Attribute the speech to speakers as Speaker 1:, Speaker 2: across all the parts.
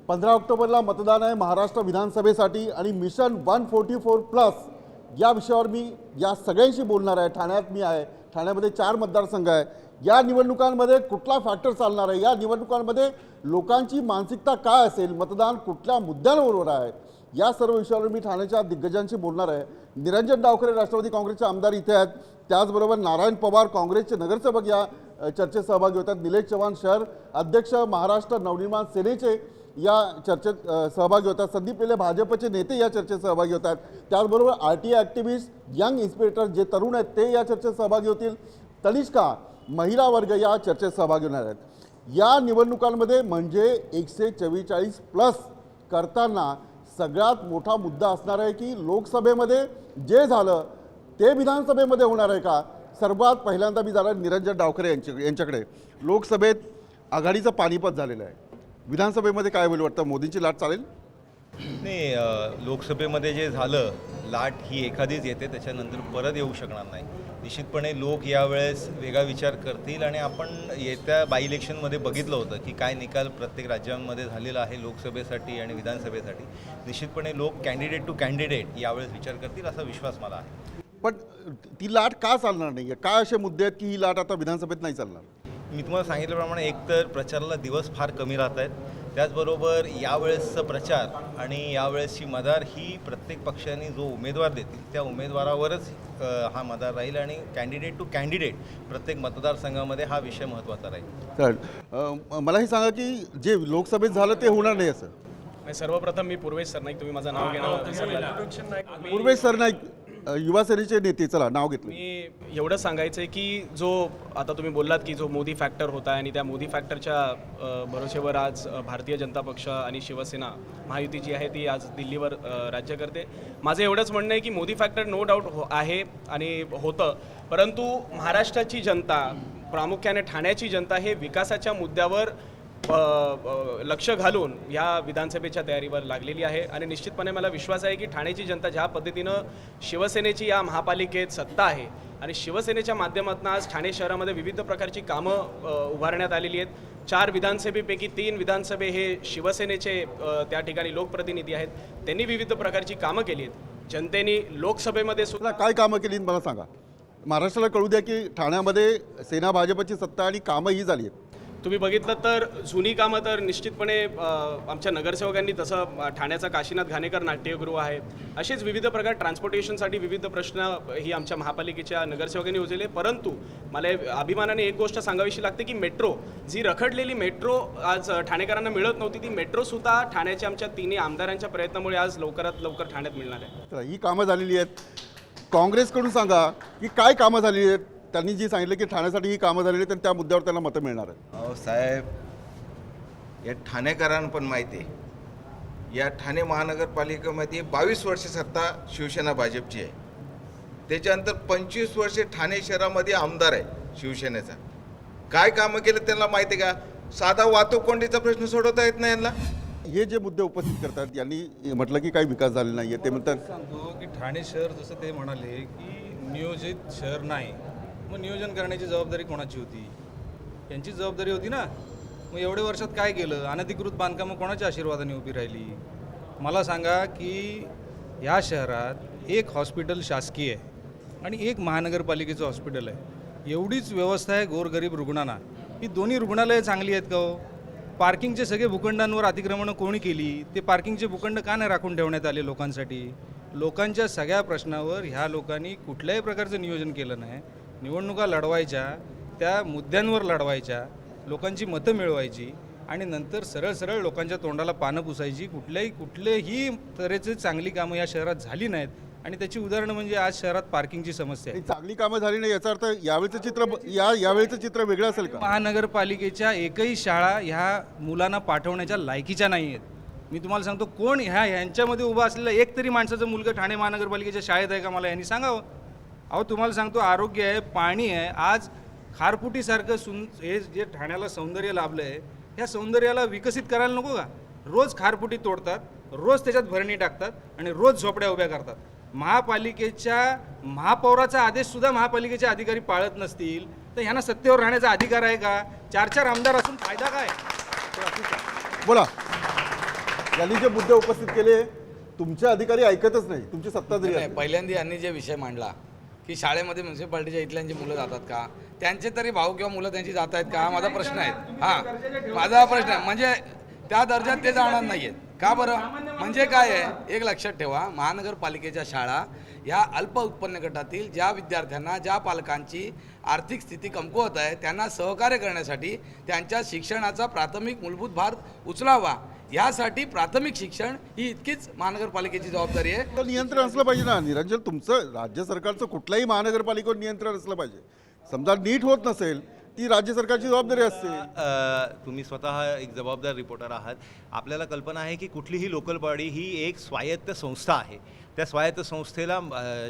Speaker 1: 15 ऑक्टोबरला मतदान आहे महाराष्ट्र विधानसभेसाठी आणि मिशन 144+ या विषयावर मी या सगळ्यांशी बोलणार आहे। ठाण्यात मी आहे, ठाण्यामध्ये 4 मतदारसंघ आहे। या निवडणुकांमध्ये कुठला फॅक्टर चालणार आहे, या निवडणुकांमध्ये लोकांची मानसिकता काय असेल, मतदान कुठल्या मुद्द्यांवर आहे, या सर्व विषयावर मी ठाण्याच्या दिग्गजांशी बोलणार आहे। निरंजन डावखरे राष्ट्रवादी काँग्रेसचे आमदार इथे आहेत, त्याचबरोबर नारायण पवार काँग्रेसचे नगरसेवक या चर्चेत सहभागी होतात। निलेश चव्हाण शहर अध्यक्ष महाराष्ट्र नवनिर्माण सेनेचे या चर्चेत सहभागी होतात। संदीप लेले भाजपचे नेते या चर्चेत सहभागी होतात। त्याचबरोबर RTI ॲक्टिव्हिस्ट यंग इन्स्पिरेटर जे तरुण आहेत ते या चर्चेत सहभागी होतील। तनिष्का महिला वर्ग या चर्चेत सहभागी होणार आहेत। या निवडणुकांमध्ये म्हणजे 144+ करताना सगळ्यात मोठा मुद्दा असणार आहे की लोकसभेमध्ये जे झालं ते विधानसभेमध्ये होणार आहे का। सर्वात पहिल्यांदा मी जाणार निरंजन डावखरे यांच्याकडे। लोकसभेत आघाडीचं पानिपत झालेलं आहे, विधानसभेमध्ये काय होईल वाटतं? मोदींची लाट चालेल?
Speaker 2: नाही, लोकसभेमध्ये जे झालं लाट ही एखादीच येते, त्याच्यानंतर परत येऊ शकणार नाही। निश्चितपणे लोक यावेळेस वेगळा विचार करतील आणि आपण येत्या बाय इलेक्शनमध्ये बघितलं होतं की काय निकाल प्रत्येक राज्यांमध्ये झालेला आहे लोकसभेसाठी आणि विधानसभेसाठी। निश्चितपणे लोक कॅन्डिडेट टू कॅन्डिडेट यावेळेस विचार करतील असा विश्वास मला आहे।
Speaker 1: पण ती लाट का चालणार नाही आहे? काय असे मुद्दे आहेत की ही लाट आता विधानसभेत नाही चालणार?
Speaker 2: मी तुम्हाला सांगितल्याप्रमाणे एकतर प्रचाराला दिवस फार कमी राहत आहेत, त्याचबरोबर यावेळेसचा प्रचार आणि यावेळेसची मदार ही प्रत्येक पक्षाने जो उमेदवार देतील त्या उमेदवारावरच हा मदार राहील आणि कॅन्डिडेट टू कॅन्डिडेट प्रत्येक मतदारसंघामध्ये हा विषय महत्त्वाचा राहील।
Speaker 1: तर मला हे सांगा की जे लोकसभेत झालं ते होणार नाही असं?
Speaker 3: सर्वप्रथम मी पूर्वेश सरनाईक, तुम्ही माझं नाव घेणार
Speaker 1: पूर्वेश सरनाईक युवा सेनेचे नेते, चला नाव घेतलं।
Speaker 3: मी एवढं सांगायचं आहे की जो आता तुम्ही बोललात की जो मोदी फॅक्टर होता आणि त्या मोदी फॅक्टरच्या भरोश्यावर आज भारतीय जनता पक्ष आणि शिवसेना महायुती जी आहे ती आज दिल्लीवर राज्य करते। माझं एवढंच म्हणणं आहे की मोदी फॅक्टर नो डाऊट आहे आणि होतं, परंतु महाराष्ट्राची जनता, प्रामुख्याने ठाण्याची जनता हे विकासाच्या मुद्द्यावर लक्ष घालून या विधानसभेच्या तयारीवर लागलेली आहे आणि निश्चितपणे मला विश्वास आहे की ठाण्याची जनता ज्या पद्धतीनं शिवसेनेची या महापालिकेत सत्ता आहे आणि शिवसेनेच्या माध्यमातून आज ठाणे शहरामध्ये विविध प्रकारची कामं उभारण्यात आलेली आहेत। 4 विधानसभेपैकी 3 विधानसभे हे शिवसेनेचे त्या ठिकाणी लोकप्रतिनिधी आहेत, त्यांनी विविध प्रकारची कामं केली आहेत। जनतेने लोकसभेमध्ये सुद्धा
Speaker 1: काय कामं केली मला सांगा? महाराष्ट्राला कळू द्या की ठाण्यामध्ये सेना भाजपची सत्ता आणि कामं ही झाली आहेत।
Speaker 3: तुम्ही बघितलं तर जुनी कामं तर निश्चितपणे आमच्या नगरसेवकांनी, तसं ठाण्याचा काशीनाथ घाणेकर नाट्यगृह आहे, असेच विविध प्रकार ट्रान्सपोर्टेशनसाठी विविध प्रश्न ही आमच्या महापालिकेच्या नगरसेवकांनी उचलले। परंतु मला अभिमानाने एक गोष्ट सांगावीशी लागते की मेट्रो, जी रखडलेली मेट्रो आज ठाणेकरांना मिळत नव्हती, ती मेट्रोसुद्धा ठाण्याच्या आमच्या 3 आमदारांच्या प्रयत्नामुळे आज लवकरात लवकर ठाण्यात मिळणार आहे।
Speaker 1: तर ही कामं झालेली आहेत। काँग्रेसकडून सांगा की काय कामं झालेली आहेत? त्यांनी जी सांगितलं की ठाण्यासाठी ही कामं झालेली तर त्या मुद्द्यावर त्यांना मतं मिळणार आहेत।
Speaker 4: अहो साहेब, या ठाणेकरांना पण माहिती आहे, या ठाणे महानगरपालिकेमध्ये 22 वर्ष सत्ता शिवसेना भाजपची आहे, त्याच्यानंतर 25 वर्षे ठाणे शहरामध्ये आमदार आहे शिवसेनेचा। काय कामं केलं त्यांना माहिती आहे का? साधा वाहतूक कोंडीचा प्रश्न सोडवता येत नाही यांना।
Speaker 1: हे जे मुद्दे उपस्थित करतात, यांनी म्हटलं की काही विकास झालेला नाही आहे, ते म्हणतात
Speaker 5: सांगतो की ठाणे शहर जसं ते म्हणाले की नियोजित शहर नाही, मग नियोजन करण्याची जबाबदारी कोणाची होती? यांची जबाबदारी होती ना। मग एवढ्या वर्षात काय केलं? अनधिकृत बांधकामं कोणाच्या आशीर्वादाने उभी राहिली? मला सांगा की या शहरात एक हॉस्पिटल शासकीय आहे आणि एक महानगरपालिकेचं हॉस्पिटल आहे, एवढीच व्यवस्था आहे गोरगरीब रुग्णांना। ही दोन्ही रुग्णालयं चांगली आहेत का हो? पार्किंगचे सगळे भूखंडांवर अतिक्रमणं कोणी केली? ते पार्किंगचे भूखंड का नाही राखून ठेवण्यात आले लोकांसाठी? लोकांच्या सगळ्या प्रश्नावर ह्या लोकांनी कुठल्याही प्रकारचं नियोजन केलं नाही। निवडणुका लढवायच्या, त्या मुद्द्यांवर लढवायच्या, लोकांची मतं मिळवायची आणि नंतर सरळ सरळ लोकांच्या तोंडाला पानं पुसायची। कुठलेही तऱ्हेची चांगली कामं या शहरात झाली नाहीत आणि त्याची उदाहरणं म्हणजे आज शहरात पार्किंगची समस्या आहे।
Speaker 1: चांगली कामं झाली नाही याचा अर्थ यावेळेचं चित्र वेगळं असेल का?
Speaker 5: महानगरपालिकेच्या एकही शाळा ह्या मुलांना पाठवण्याच्या लायकीच्या नाही आहेत। मी तुम्हाला सांगतो, कोण ह्यांच्यामध्ये उभा असलेला एक तरी माणसाचं मुलगा ठाणे महानगरपालिकेच्या शाळेत आहे का? मला यांनी सांगावं। अहो तुम्हाला सांगतो, आरोग्य आहे, पाणी आहे, आज खारफुटीसारखं हे जे ठाण्याला सौंदर्य लाभलं आहे, ह्या सौंदर्याला विकसित करायला नको का? रोज खारफुटी तोडतात, रोज त्याच्यात भरणी टाकतात आणि रोज झोपड्या उभ्या करतात। महापालिकेच्या महापौराचा आदेशसुद्धा महापालिकेचे अधिकारी पाळत नसतील तर ह्यांना सत्तेवर राहण्याचा अधिकार आहे का? 4-4 आमदार असून फायदा काय?
Speaker 1: बोला। यांनी जे मुद्दे उपस्थित केले तुमचे अधिकारी ऐकतच नाही, तुमची सत्ता जरी
Speaker 6: नाही,
Speaker 1: असली.
Speaker 6: पहिल्यांदा यांनी जे विषय मांडला की शाळेमध्ये म्युन्सिपाल्टीच्या इथल्यांची मुलं जातात का, त्यांचे तरी भाऊ किंवा मुलं त्यांची जात आहेत का, हा माझा प्रश्न आहे. माझा प्रश्न आहे, म्हणजे त्या दर्जात ते जाणार नाही आहेत का बरं? म्हणजे काय आहे, एक लक्षात ठेवा, महानगरपालिकेच्या शाळा ह्या अल्प उत्पन्न गटातील ज्या विद्यार्थ्यांना, ज्या पालकांची आर्थिक स्थिती कमकुवत आहे त्यांना सहकार्य करण्यासाठी त्यांच्या शिक्षणाचा प्राथमिक मूलभूत भार उचलावा, यासाठी प्राथमिक शिक्षण ही इतकीच महानगरपालिकेची जबाबदारी आहे.
Speaker 1: तर नियंत्रण असलं पाहिजे ना निरंजन, तुमचं राज्य सरकारचं कुठल्याही महानगरपालिकेवर नियंत्रण असलं पाहिजे. समजा नीट होत नसेल ती राज्य सरकारची जबाबदारी असते.
Speaker 2: तुम्ही स्वतः एक जबाबदार रिपोर्टर आहात. आपल्याला कल्पना आहे की कुठलीही लोकल बॉडी ही एक स्वायत्त संस्था आहे. त्या स्वायत्त संस्थेला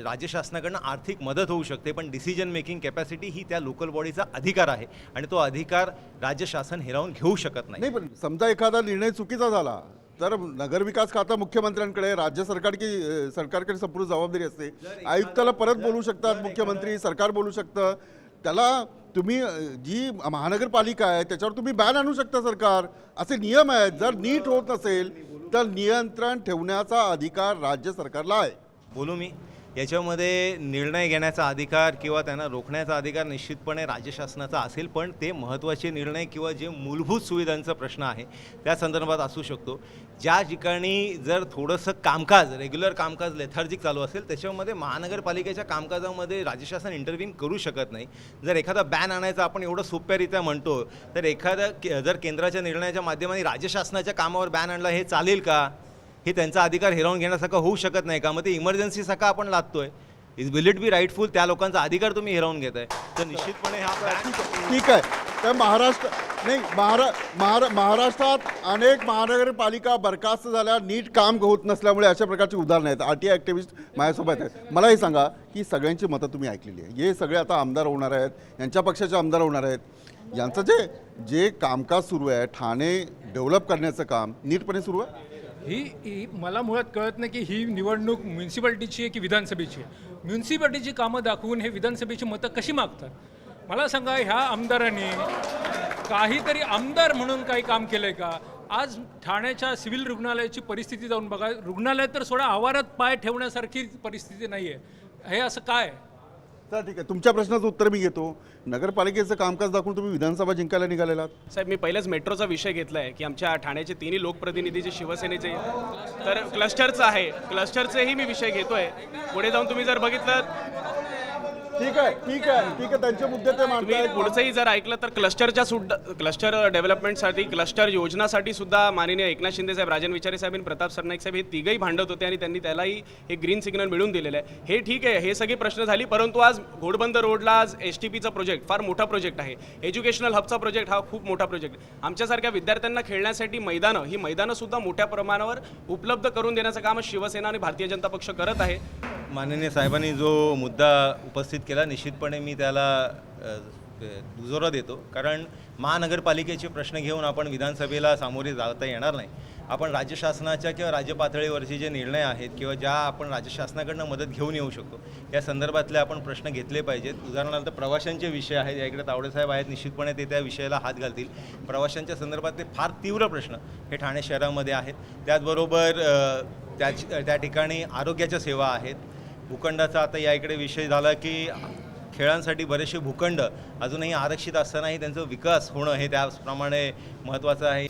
Speaker 2: राज्य शासनाकडनं आर्थिक मदत होऊ शकते, पण डिसिजन मेकिंग कॅपॅसिटी ही त्या लोकल बॉडीचा अधिकार आहे आणि तो अधिकार राज्य शासन हिरावून घेऊ शकत नाही.
Speaker 1: नाही पण समजा एखादा निर्णय चुकीचा झाला तर नगरविकास खाता मुख्यमंत्र्यांकडे, राज्य सरकारकडे संपूर्ण जबाबदारी असते. आयुक्ताला परत बोलू शकतात मुख्यमंत्री, सरकार बोलू शकतं. त्याला तुम्ही जी महानगरपालिका आहे त्याच्यावर तुम्ही बॅन आणू शकता सरकार, असे नियम आहेत. जर नीट होत नसेल तर नियंत्रण ठेवण्याचा अधिकार राज्य सरकारला आहे.
Speaker 2: बोलू मी याच्यामध्ये निर्णय घेण्याचा अधिकार किंवा त्यांना रोखण्याचा अधिकार निश्चितपणे राज्य शासनाचा असेल, पण ते महत्त्वाचे निर्णय किंवा जे मूलभूत सुविधांचा प्रश्न आहे त्या संदर्भात असू शकतो. ज्या ठिकाणी जर थोडंसं कामकाज, रेग्युलर कामकाज लेथार्जिक चालू असेल त्याच्यामध्ये महानगरपालिकेच्या कामकाजामध्ये राज्य शासन इंटरव्हीन करू शकत नाही. जर एखादा बॅन आणायचा आपण एवढं सोप्यारित्या म्हणतो तर जर केंद्राच्या निर्णयाच्या माध्यमाने राज्य शासनाच्या कामावर बॅन आणला हे चालेल का? हे त्यांचा अधिकार हिरावून घेण्यासारखं होऊ शकत नाही का? मग ते इमर्जन्सीसारखा आपण लादतोय. Will it be rightful? त्या लोकांचा अधिकार तुम्ही हिरावून घेताय तर निश्चितपणे हा
Speaker 1: ठीक आहे. तर महाराष्ट्रात अनेक महानगरपालिका बरखास्त झाल्या नीट काम होत नसल्यामुळे अशा प्रकारची उदाहरणं आहेत. RTI ॲक्टिव्हिस्ट माझ्यासोबत आहेत. मला हे सांगा की सगळ्यांची मतं तुम्ही ऐकलेली आहे, हे सगळे आता आमदार होणार आहेत, यांच्या पक्षाचे आमदार होणार आहेत. यांचं जे कामकाज सुरू आहे, ठाणे डेव्हलप करण्याचं काम नीटपणे सुरू आहे.
Speaker 7: ही मला मुळात कळत नाही की ही निवडणूक म्युन्सिपाल्टीची आहे की विधानसभेची आहे. म्युन्सिपाल्टीची कामं दाखवून हे विधानसभेची मतं कशी मागतात? मला सांगा, ह्या आमदारांनी काहीतरी आमदार म्हणून काही काम केलं आहे का? आज ठाण्याच्या सिव्हिल रुग्णालयाची परिस्थिती जाऊन बघा. रुग्णालय तर सोडा, आवारात पाय ठेवण्यासारखी परिस्थिती नाही आहे. हे असं काय?
Speaker 1: तर ठीक आहे, तुमच्या प्रश्नाचं उत्तर मी घेतो. नगरपालिकेचं कामकाज दाखवून तुम्ही विधानसभा जिंकायला निघालेलात.
Speaker 3: साहेब, मी पहिलेच मेट्रोचा विषय घेतला आहे की आमच्या ठाण्याचे तिन्ही लोकप्रतिनिधी जे शिवसेनेचे, तर क्लस्टरचं आहे, क्लस्टरचेही मी विषय घेतोय. पुढे जाऊन तुम्ही जर बघितलं,
Speaker 1: ठीक आहे, त्यांचे मुद्दे ते
Speaker 3: तुम्ही
Speaker 1: मांडतायत.
Speaker 3: पुढचंही जर ऐकलं तर क्लस्टर डेव्हलपमेंटसाठी, क्लस्टर योजनासाठी सुद्धा माननीय एकनाथ शिंदे साहेब, राजन विचारे साहेब आणि प्रताप सरनाईक साहेब हे तिघही भांडत होते आणि त्यांनी त्यालाही एक ग्रीन सिग्नल मिळून दिलेलं आहे. हे ठीक आहे, हे सगळी प्रश्न झाली, परंतु आज घोडबंदर रोडला आज STPचा प्रोजेक्ट फार मोठा प्रोजेक्ट आहे. एज्युकेशनल हबचा प्रोजेक्ट हा खूप मोठा प्रोजेक्ट आहे. आमच्यासारख्या विद्यार्थ्यांना खेळण्यासाठी ही मैदानं सुद्धा मोठ्या प्रमाणावर उपलब्ध करून देण्याचं काम शिवसेना आणि भारतीय जनता पक्ष करत आहे.
Speaker 2: माननीय साहेबांनी जो मुद्दा उपस्थित केला निश्चितपणे मी त्याला दुजोरा देतो, कारण महानगरपालिकेचे प्रश्न घेऊन आपण विधानसभेला सामोरे जाता येणार नाही. आपण राज्य शासनाच्या किंवा राज्य पातळीवरचे जे निर्णय आहेत किंवा ज्या आपण राज्य शासनाकडनं मदत घेऊन येऊ शकतो या संदर्भातले आपण प्रश्न घेतले पाहिजेत. उदाहरणार्थ प्रवाशांचे विषय आहेत, याकडे तावडेसाहेब आहेत, निश्चितपणे ते त्या विषयाला हात घालतील. प्रवाशांच्या संदर्भातले फार तीव्र प्रश्न हे ठाणे शहरामध्ये आहेत. त्याचबरोबर त्या ठिकाणी आरोग्याच्या सेवा आहेत. भूखंडाचा आता या इकडे विषय झाला की खेळांसाठी बरेचसे भूखंड अजूनही आरक्षित असतानाही त्यांचा विकास होणं हे त्याप्रमाणे महत्त्वाचं आहे.